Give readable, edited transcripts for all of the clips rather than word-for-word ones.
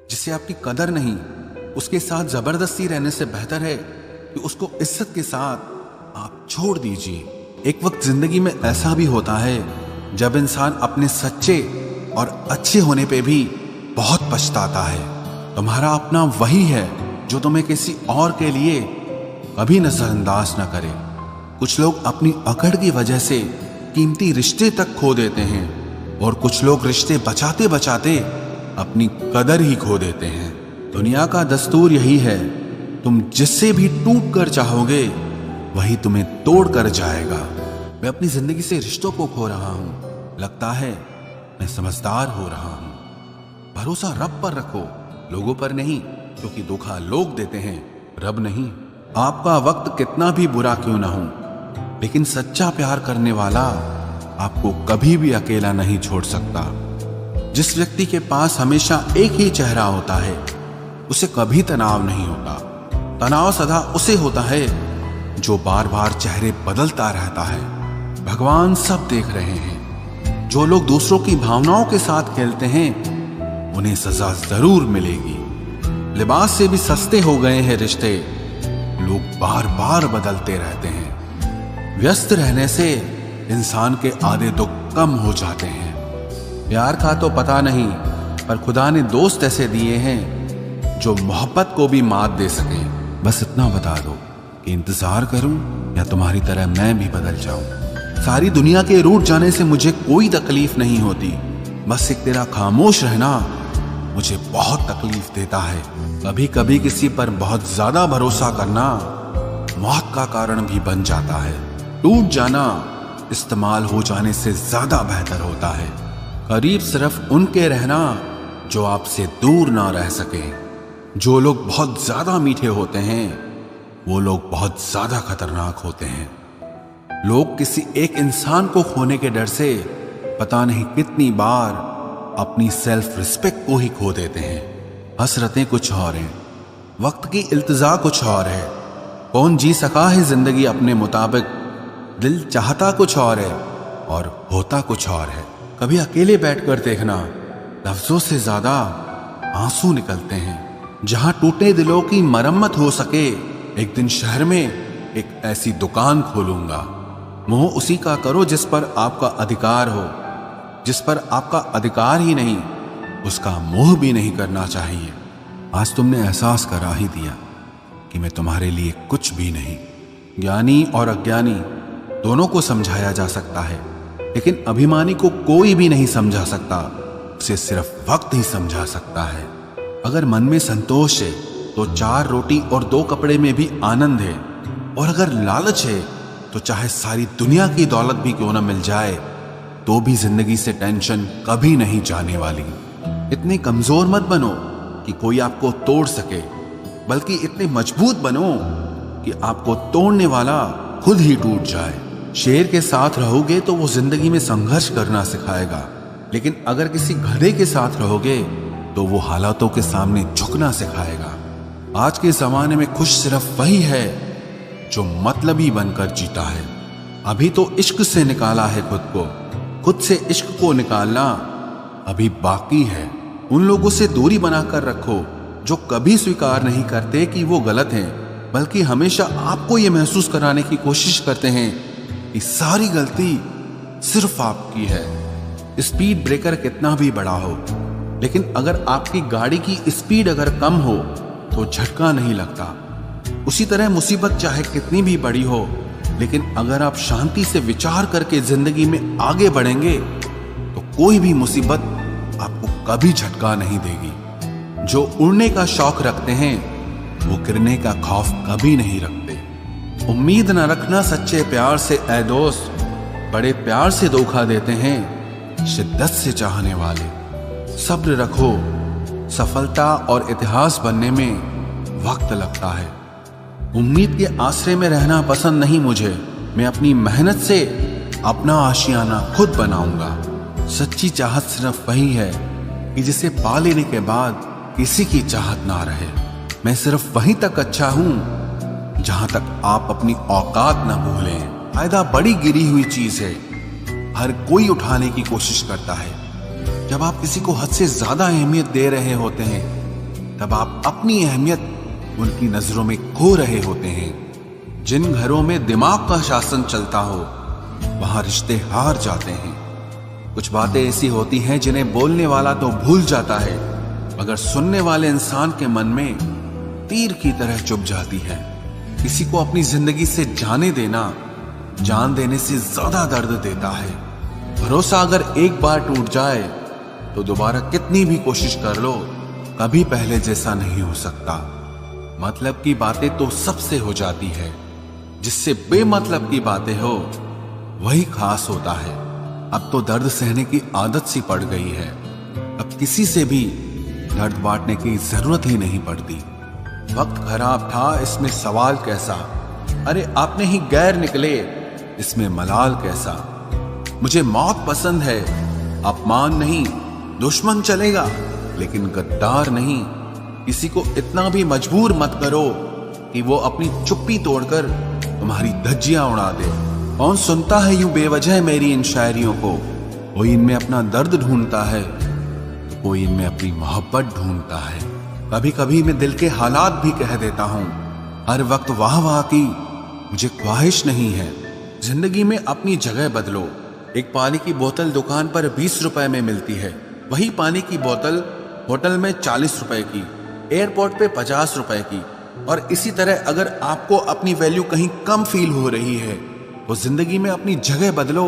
जिसे आपकी कदर नहीं, उसके साथ जबरदस्ती रहने से बेहतर है कि उसको इज्जत के साथ आप छोड़ दीजिए। एक वक्त जिंदगी में ऐसा भी होता है जब इंसान अपने सच्चे और अच्छे होने पे भी बहुत पछताता है। तुम्हारा अपना वही है जो तुम्हें किसी और के लिए कभी नजरअंदाज न करे। कुछ लोग अपनी अकड़ की वजह से कीमती रिश्ते तक खो देते हैं और कुछ लोग रिश्ते बचाते बचाते अपनी कदर ही खो देते हैं। दुनिया का दस्तूर यही है, तुम जिससे भी टूट कर चाहोगे वही तुम्हें तोड़ कर जाएगा। मैं अपनी जिंदगी से रिश्तों को खो रहा हूं। लगता है मैं समझदार हो रहा हूं। भरोसा रब पर रखो, लोगों पर नहीं, क्योंकि धोखा लोग देते हैं, रब नहीं। आपका वक्त कितना भी बुरा क्यों ना हो, लेकिन सच्चा प्यार करने वाला आपको कभी भी अकेला नहीं छोड़ सकता। जिस व्यक्ति के पास हमेशा एक ही चेहरा होता है उसे कभी तनाव नहीं होता। तनाव सदा उसे होता है जो बार बार चेहरे बदलता रहता है। भगवान सब देख रहे हैं। जो लोग दूसरों की भावनाओं के साथ खेलते हैं उन्हें सजा जरूर मिलेगी। लिबास से भी सस्ते हो गए हैं रिश्ते, लोग बार बार बदलते रहते हैं। व्यस्त रहने से इंसान के आधे दुख कम हो जाते हैं। प्यार का तो पता नहीं, पर खुदा ने दोस्त ऐसे दिए हैं जो मोहब्बत को भी मात दे सके। बस इतना बता दो कि इंतजार करूं या तुम्हारी तरह मैं भी बदल जाऊं। सारी दुनिया के रूठ जाने से मुझे कोई तकलीफ नहीं होती, बस एक तेरा खामोश रहना मुझे बहुत तकलीफ देता है। कभी कभी किसी पर बहुत ज्यादा भरोसा करना मौत का कारण भी बन जाता है। टूट जाना इस्तेमाल हो जाने से ज्यादा बेहतर होता है। करीब सिर्फ उनके रहना जो आपसे दूर ना रह सके। जो लोग बहुत ज्यादा मीठे होते हैं वो लोग बहुत ज्यादा खतरनाक होते हैं। लोग किसी एक इंसान को खोने के डर से पता नहीं कितनी बार अपनी सेल्फ रिस्पेक्ट को ही खो देते हैं। हसरतें कुछ और हैं, वक्त की इल्तिजा कुछ और है। कौन जी सका है जिंदगी अपने मुताबिक, दिल चाहता कुछ और है और होता कुछ और है। कभी अकेले बैठकर देखना, लफ्जों से ज्यादा आंसू निकलते हैं। जहां टूटे दिलों की मरम्मत हो सके, एक दिन शहर में एक ऐसी दुकान खोलूंगा। मोह उसी का करो जिस पर आपका अधिकार हो, जिस पर आपका अधिकार ही नहीं उसका मोह भी नहीं करना चाहिए। आज तुमने एहसास करा ही दिया कि मैं तुम्हारे लिए कुछ भी नहीं। ज्ञानी और अज्ञानी दोनों को समझाया जा सकता है, लेकिन अभिमानी को कोई भी नहीं समझा सकता, उसे सिर्फ वक्त ही समझा सकता है। अगर मन में संतोष है तो 4 रोटी और 2 कपड़े में भी आनंद है, और अगर लालच है तो चाहे सारी दुनिया की दौलत भी क्यों न मिल जाए तो भी जिंदगी से टेंशन कभी नहीं जाने वाली। इतने कमजोर मत बनो कि कोई आपको तोड़ सके, बल्कि इतने मजबूत बनो कि आपको तोड़ने वाला खुद ही टूट जाए। शेर के साथ रहोगे तो वो जिंदगी में संघर्ष करना सिखाएगा, लेकिन अगर किसी गधे के साथ रहोगे तो वो हालातों के सामने झुकना सिखाएगा। आज के जमाने में खुश सिर्फ वही है जो मतलबी बनकर जीता है। अभी तो इश्क से निकाला है खुद को, खुद से इश्क को निकालना अभी बाकी है। उन लोगों से दूरी बनाकर रखो जो कभी स्वीकार नहीं करते कि वो गलत हैं, बल्कि हमेशा आपको ये महसूस कराने की कोशिश करते हैं कि सारी गलती सिर्फ आपकी है। स्पीड ब्रेकर कितना भी बड़ा हो, लेकिन अगर आपकी गाड़ी की स्पीड अगर कम हो तो झटका नहीं लगता। उसी तरह मुसीबत चाहे कितनी भी बड़ी हो, लेकिन अगर आप शांति से विचार करके जिंदगी में आगे बढ़ेंगे तो कोई भी मुसीबत आपको कभी झटका नहीं देगी। जो उड़ने का शौक रखते हैं वो गिरने का खौफ कभी नहीं रखते। उम्मीद न रखना सच्चे प्यार से ऐ दोस्त, बड़े प्यार से धोखा देते हैं शिद्दत से चाहने वाले। सब्र रखो, सफलता और इतिहास बनने में वक्त लगता है। उम्मीद के आसरे में रहना पसंद नहीं मुझे, मैं अपनी मेहनत से अपना आशियाना खुद बनाऊंगा। सच्ची चाहत सिर्फ वही है कि जिसे पा लेने के बाद किसी की चाहत ना रहे। मैं सिर्फ वहीं तक अच्छा हूं जहां तक आप अपनी औकात ना भूलें। फायदा बड़ी गिरी हुई चीज है, हर कोई उठाने की कोशिश करता है। जब आप किसी को हद से ज्यादा अहमियत दे रहे होते हैं तब आप अपनी अहमियत उनकी नजरों में खो रहे होते हैं। जिन घरों में दिमाग का शासन चलता हो वहां रिश्ते हार जाते हैं। कुछ बातें ऐसी होती हैं जिन्हें बोलने वाला तो भूल जाता है, मगर सुनने वाले इंसान के मन में तीर की तरह चुभ जाती है। किसी को अपनी जिंदगी से जाने देना जान देने से ज्यादा दर्द देता है। भरोसा अगर एक बार टूट जाए तो दोबारा कितनी भी कोशिश कर लो, कभी पहले जैसा नहीं हो सकता। मतलब की बातें तो सबसे हो जाती है, जिससे बेमतलब की बातें हो वही खास होता है। अब तो दर्द सहने की आदत सी पड़ गई है। अब किसी से भी दर्द बांटने की जरूरत ही नहीं पड़ती। वक्त खराब था, इसमें सवाल कैसा। अरे आपने ही गैर निकले, इसमें मलाल कैसा। मुझे मौत पसंद है, अपमान नहीं। दुश्मन चलेगा लेकिन गद्दार नहीं। किसी को इतना भी मजबूर मत करो कि वो अपनी चुप्पी तोड़कर तुम्हारी धज्जियां उड़ा दे। कौन सुनता है यूं बेवजह मेरी इन शायरियों को। कोई इनमें अपना दर्द ढूंढता है, कोई इनमें अपनी मोहब्बत ढूंढता है। कभी कभी मैं दिल के हालात भी कह देता हूं। हर वक्त वाह वाह की मुझे ख्वाहिश नहीं है। जिंदगी में अपनी जगह बदलो। एक पानी की बोतल दुकान पर 20 रुपए में मिलती है, वही पानी की बोतल होटल में 40 रुपए की, एयरपोर्ट पे 50 रुपए की। और इसी तरह अगर आपको अपनी वैल्यू कहीं कम फील हो रही है तो जिंदगी में अपनी जगह बदलो,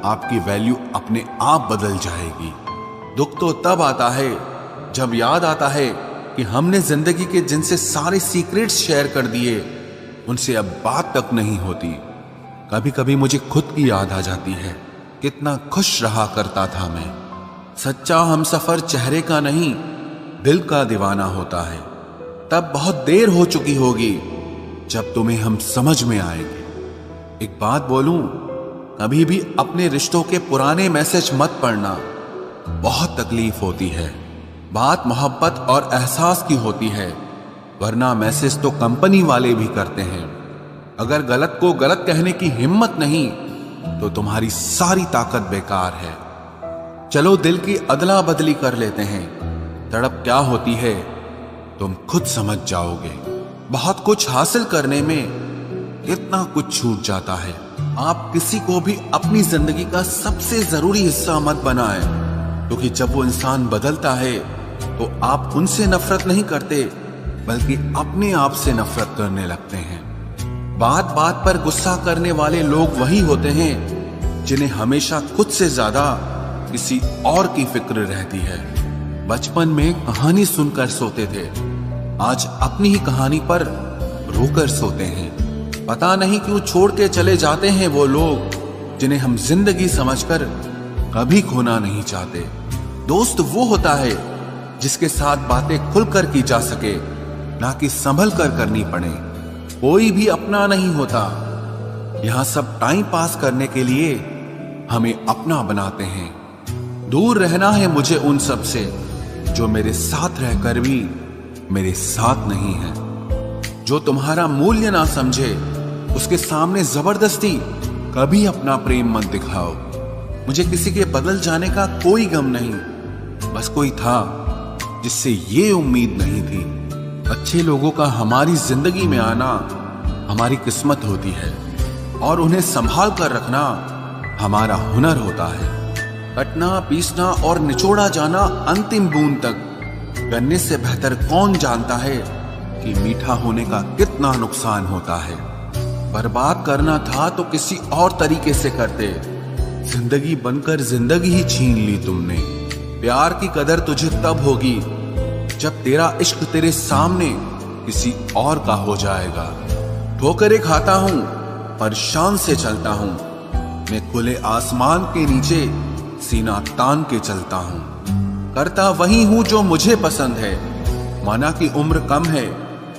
आपकी वैल्यू अपने आप बदल जाएगी। दुख तो तब आता है जब याद आता है कि हमने जिंदगी के जिनसे सारे सीक्रेट्स शेयर कर दिए उनसे अब बात तक नहीं होती। कभी कभी मुझे खुद की याद आ जाती है, कितना खुश रहा करता था मैं। सच्चा हमसफर चेहरे का नहीं दिल का दीवाना होता है। तब बहुत देर हो चुकी होगी जब तुम्हें हम समझ में आएंगे। एक बात बोलूं, कभी भी अपने रिश्तों के पुराने मैसेज मत पढ़ना, बहुत तकलीफ होती है। बात मोहब्बत और एहसास की होती है, वरना मैसेज तो कंपनी वाले भी करते हैं। अगर गलत को गलत कहने की हिम्मत नहीं तो तुम्हारी सारी ताकत बेकार है। चलो दिल की अदला बदली कर लेते हैं। तड़प क्या होती है तुम खुद समझ जाओगे। बहुत कुछ हासिल करने में इतना कुछ छूट जाता है। आप किसी को भी अपनी जिंदगी का सबसे जरूरी हिस्सा मत बनाएं, क्योंकि जब वो इंसान बदलता है तो आप उनसे नफरत नहीं करते बल्कि अपने आप से नफरत करने लगते हैं। बात बात पर गुस्सा करने वाले लोग वही होते हैं जिन्हें हमेशा खुद से ज्यादा किसी और की फिक्र रहती है। बचपन में कहानी सुनकर सोते थे, आज अपनी ही कहानी पर रोकर सोते हैं। पता नहीं क्यों छोड़ के चले जाते हैं वो लोग जिन्हें हम जिंदगी समझकर कभी खोना नहीं चाहते। दोस्त वो होता है जिसके साथ बातें खुलकर की जा सके, ना कि संभल कर करनी पड़े। कोई भी अपना नहीं होता। यहां सब टाइम पास करने के लिए हमें अपना बनाते हैं। दूर रहना है मुझे उन सब से जो मेरे साथ रहकर भी मेरे साथ नहीं है। जो तुम्हारा मूल्य ना समझे उसके सामने जबरदस्ती कभी अपना प्रेम मत दिखाओ। मुझे किसी के बदल जाने का कोई गम नहीं, बस कोई था जिससे ये उम्मीद नहीं थी। अच्छे लोगों का हमारी जिंदगी में आना हमारी किस्मत होती है और उन्हें संभाल कर रखना हमारा हुनर होता है। कटना, पीसना और निचोड़ा जाना अंतिम बूंद तक करने से बेहतर कौन जानता है कि मीठा होने का कितना नुकसान होता है। बर्बाद करना था तो किसी और तरीके से करते। जिंदगी बनकर जिंदगी ही छीन ली तुमने। प्यार की कदर तुझे तब होगी जब तेरा इश्क तेरे सामने किसी और का हो जाएगा। ठोकरें खाता हूं पर शान से चलता हूं। मैं खुले आसमान के नीचे सीना तान के चलता हूं। करता वही हूं जो मुझे पसंद है। माना कि उम्र कम है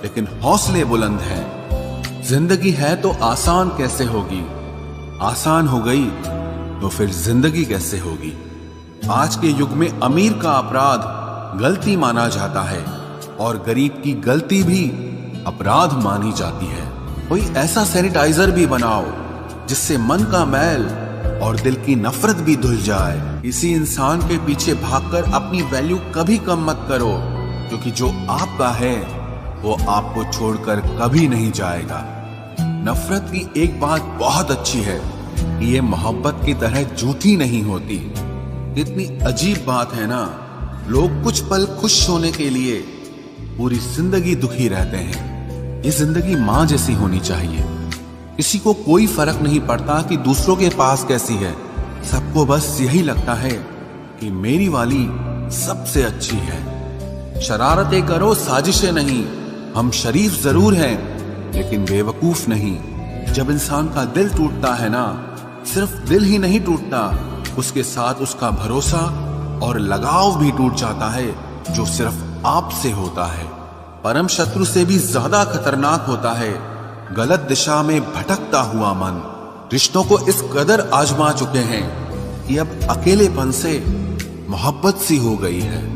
लेकिन हौसले बुलंद हैं। जिंदगी है तो आसान कैसे होगी, आसान हो गई तो फिर जिंदगी कैसे होगी। आज के युग में अमीर का अपराध गलती माना जाता है और गरीब की गलती भी अपराध मानी जाती है। कोई ऐसा सैनिटाइजर भी बनाओ जिससे मन का मैल और दिल की नफरत भी धुल जाए। किसी इंसान के पीछे भागकर अपनी वैल्यू कभी कम मत करो, क्योंकि जो आपका है वो आपको छोड़कर कभी नहीं जाएगा। नफरत की एक बात बहुत अच्छी है कि ये मोहब्बत की तरह झूठी नहीं होती। इतनी अजीब बात है ना, लोग कुछ पल खुश होने के लिए पूरी जिंदगी दुखी रहते हैं। ये जिंदगी माँ जैसी होनी चाहिए। किसी को कोई फर्क नहीं पड़ता कि दूसरों के पास कैसी है, सबको बस यही लगता है कि मेरी वाली सबसे अच्छी है। शरारतें करो, साजिशें नहीं। हम शरीफ जरूर हैं लेकिन बेवकूफ नहीं। जब इंसान का दिल टूटता है ना, सिर्फ दिल ही नहीं टूटता, उसके साथ उसका भरोसा और लगाव भी टूट जाता है, जो सिर्फ आपसे होता है। परम शत्रु से भी ज्यादा खतरनाक होता है गलत दिशा में भटकता हुआ मन। रिश्तों को इस कदर आजमा चुके हैं कि अब अकेलेपन से मोहब्बत सी हो गई है।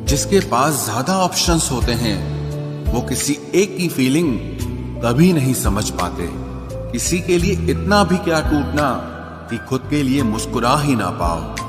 जिसके पास ज्यादा ऑप्शंस होते हैं वो किसी एक की फीलिंग कभी नहीं समझ पाते। किसी के लिए इतना भी क्या टूटना कि खुद के लिए मुस्कुरा ही ना पाओ।